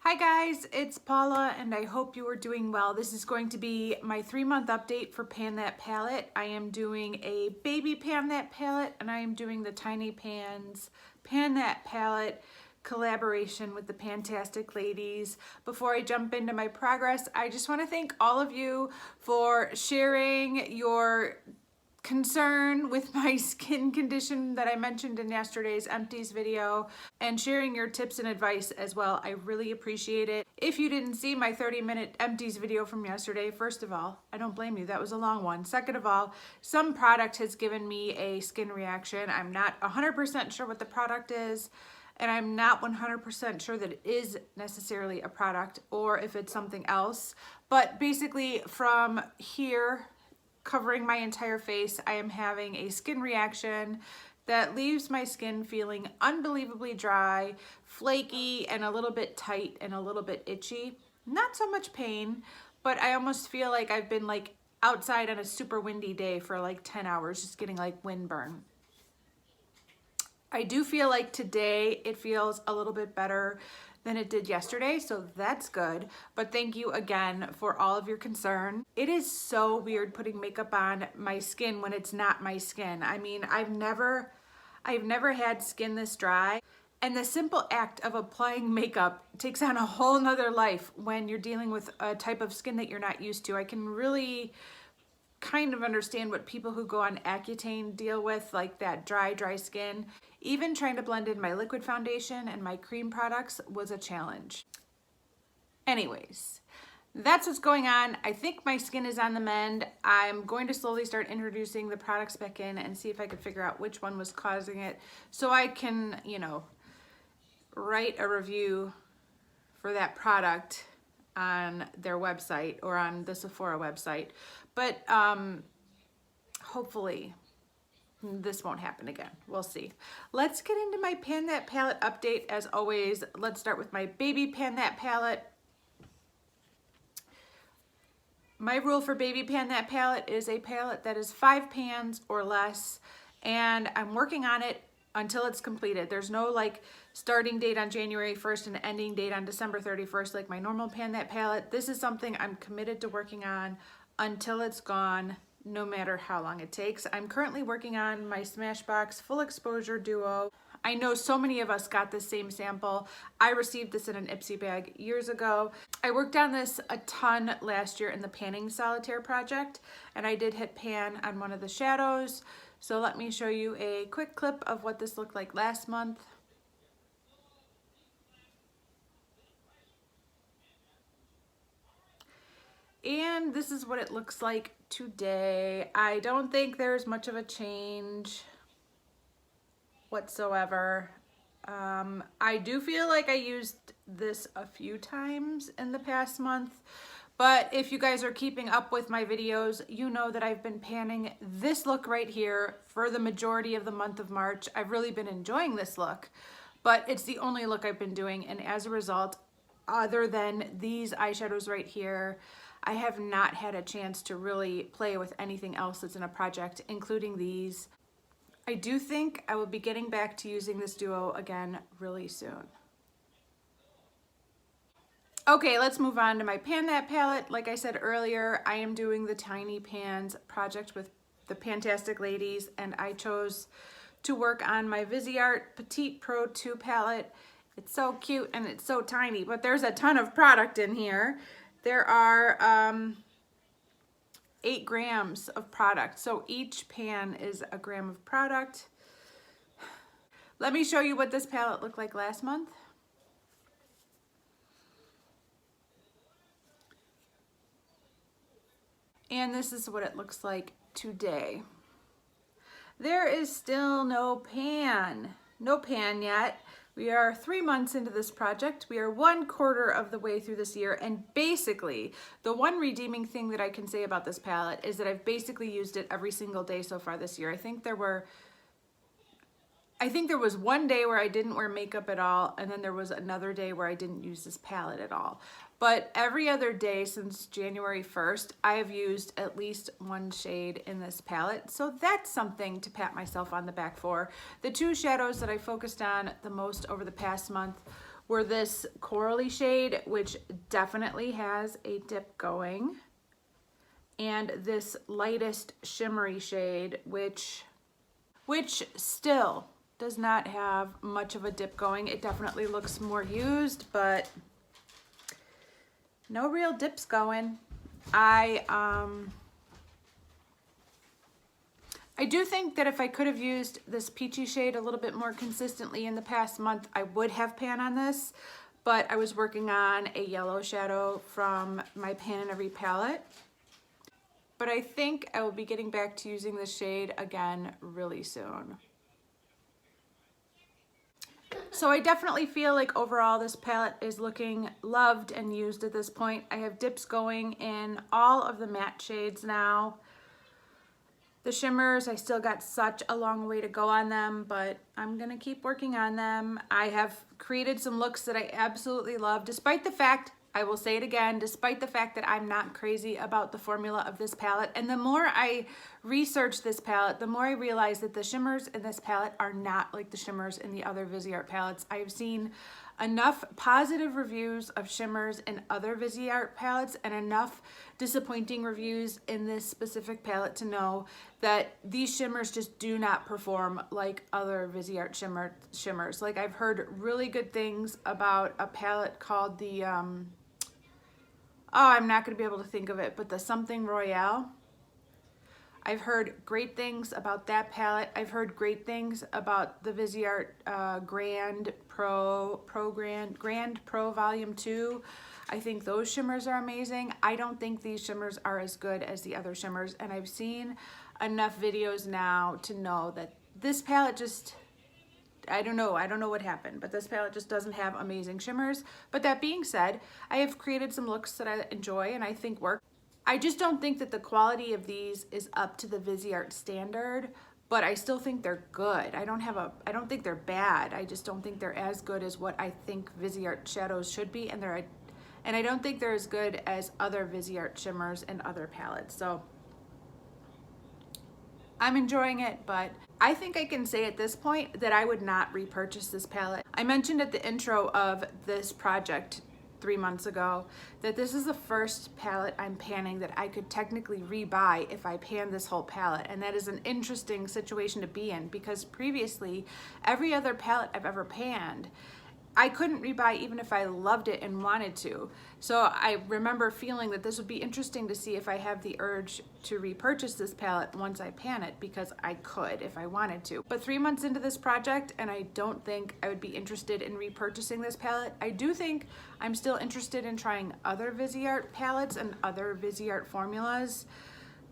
Hi guys, it's Paula and I hope you are doing well. This is going to be my 3-month update for Pan That Palette. I am doing a baby Pan That palette and I am doing the Tiny Pans Pan That palette collaboration with the Pantastic Ladies. Before I jump into my progress, I just want to thank all of you for sharing your concern with my skin condition that I mentioned in yesterday's empties video and sharing your tips and advice as well. I really appreciate it. If you didn't see my 30-minute empties video from yesterday, first of all, I don't blame you. That was a long one. Second of all, some product has given me a skin reaction. I'm not 100% sure what the product is, and I'm not 100% sure that it is necessarily a product or if it's something else. But basically from here, covering my entire face, I am having a skin reaction that leaves my skin feeling unbelievably dry, flaky, and a little bit tight and a little bit itchy. Not so much pain, but I almost feel like I've been like outside on a super windy day for like 10 hours, just getting like windburn. I do feel like today it feels a little bit better than it did yesterday, so that's good. But thank you again for all of your concern. It is so weird putting makeup on my skin when it's not my skin. I mean, I've never had skin this dry, and the simple act of applying makeup takes on a whole nother life when you're dealing with a type of skin that you're not used to. I can really kind of understand what people who go on Accutane deal with, like that dry skin. Even trying to blend in my liquid foundation and my cream products was a challenge. Anyways, that's what's going on. I think my skin is on the mend. I'm going to slowly start introducing the products back in and see if I can figure out which one was causing it so I can, write a review for that product on their website or on the Sephora website. But hopefully this won't happen again. We'll see. Let's get into my Pan That palette update. As always, let's start with my baby Pan That palette. My rule for baby Pan That palette is a palette that is 5 pans or less, and I'm working on it until it's completed. There's no like starting date on January 1st and ending date on December 31st like my normal Pan That palette. This is something I'm committed to working on until it's gone, no matter how long it takes. I'm currently working on my Smashbox Full Exposure Duo. I know so many of us got this same sample. I received this in an Ipsy bag years ago. I worked on this a ton last year in the Panning Solitaire project, and I did hit pan on one of the shadows. So let me show you a quick clip of what this looked like last month. And this is what it looks like today. I don't think there's much of a change whatsoever. I do feel like I used this a few times in the past month, but if you guys are keeping up with my videos, you know that I've been panning this look right here for the majority of the month of March. I've really been enjoying this look, but it's the only look I've been doing, and as a result, other than these eyeshadows right here, I have not had a chance to really play with anything else that's in a project, including these. I do think I will be getting back to using this duo again really soon. Okay, let's move on to my Pan That palette. Like I said earlier, I am doing the Tiny Pans project with the Pantastic Ladies, and I chose to work on my Viseart Petite Pro 2 palette. It's so cute and it's so tiny, but there's a ton of product in here. There are 8 grams of product, so each pan is a gram of product. Let me show you what this palette looked like last month. And this is what it looks like today. There is still no pan yet. We are 3 months into this project. We are 1/4 of the way through this year, and basically the one redeeming thing that I can say about this palette is that I've basically used it every single day so far this year. I think there was one day where I didn't wear makeup at all, and then there was another day where I didn't use this palette at all. But every other day since January 1st, I have used at least one shade in this palette. So that's something to pat myself on the back for. The 2 shadows that I focused on the most over the past month were this corally shade, which definitely has a dip going, and this lightest shimmery shade, which still does not have much of a dip going. It definitely looks more used, but no real dips going. I do think that if I could have used this peachy shade a little bit more consistently in the past month, I would have pan on this, but I was working on a yellow shadow from my Pan in Every palette. But I think I will be getting back to using this shade again really soon. So I definitely feel like overall this palette is looking loved and used at this point. I have dips going in all of the matte shades now. The shimmers, I still got such a long way to go on them, but I'm gonna keep working on them. I have created some looks that I absolutely love, despite the fact, I will say it again, despite the fact that I'm not crazy about the formula of this palette. And the more I research this palette, the more I realize that the shimmers in this palette are not like the shimmers in the other Viseart palettes. I have seen enough positive reviews of shimmers in other Viseart palettes and enough disappointing reviews in this specific palette to know that these shimmers just do not perform like other Viseart shimmers. Like, I've heard really good things about a palette called the, oh, I'm not gonna be able to think of it, but the something Royale. I've heard great things about that palette. I've heard great things about the Viseart Grand Pro Volume 2. I think those shimmers are amazing. I don't think these shimmers are as good as the other shimmers, and I've seen enough videos now to know that this palette just, I don't know what happened, but this palette just doesn't have amazing shimmers. But that being said, I have created some looks that I enjoy and I think work. I just don't think that the quality of these is up to the Viseart standard, but I still think they're good. I don't think they're bad. I just don't think they're as good as what I think Viseart shadows should be, and I don't think they're as good as other Viseart shimmers and other palettes. So I'm enjoying it, but I think I can say at this point that I would not repurchase this palette. I mentioned at the intro of this project 3 months ago that this is the first palette I'm panning that I could technically rebuy if I pan this whole palette, and that is an interesting situation to be in, because previously every other palette I've ever panned I couldn't rebuy even if I loved it and wanted to. So I remember feeling that this would be interesting to see if I have the urge to repurchase this palette once I pan it, because I could if I wanted to. But 3 months into this project, and I don't think I would be interested in repurchasing this palette. I do think I'm still interested in trying other Viseart palettes and other Viseart formulas,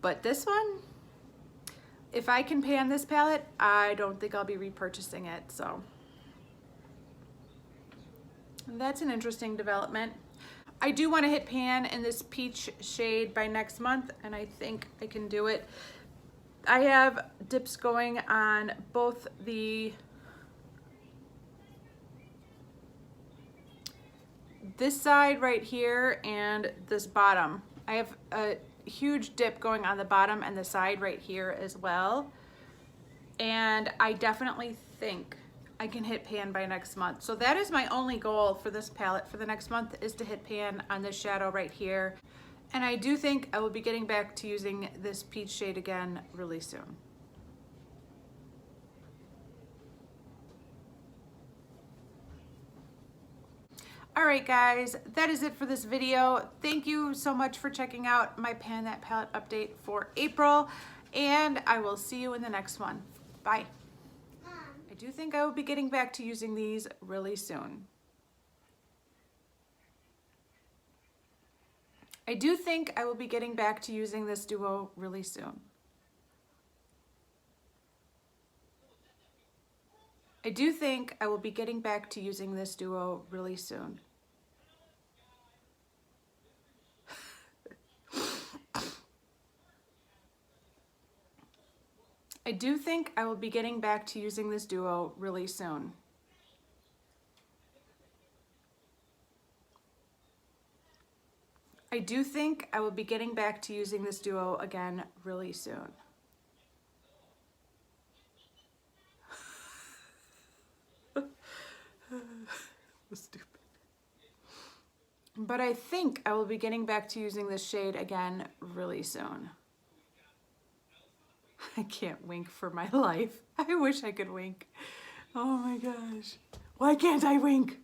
but this one, if I can pan this palette, I don't think I'll be repurchasing it. So that's an interesting development. I do want to hit pan in this peach shade by next month, and I think I can do it. I have dips going on both this side right here and this bottom. I have a huge dip going on the bottom and the side right here as well. And I definitely think I can hit pan by next month. So that is my only goal for this palette for the next month, is to hit pan on this shadow right here. And I do think I will be getting back to using this peach shade again really soon. All right, guys, that is it for this video. Thank you so much for checking out my Pan That Palette update for April, and I will see you in the next one. Bye. I do think I will be getting back to using these really soon. I do think I will be getting back to using this duo really soon. I do think I will be getting back to using this duo really soon. I do think I will be getting back to using this duo really soon. I do think I will be getting back to using this duo again really soon. Stupid. But I think I will be getting back to using this shade again really soon. I can't wink for my life. I wish I could wink. Oh my gosh. Why can't I wink?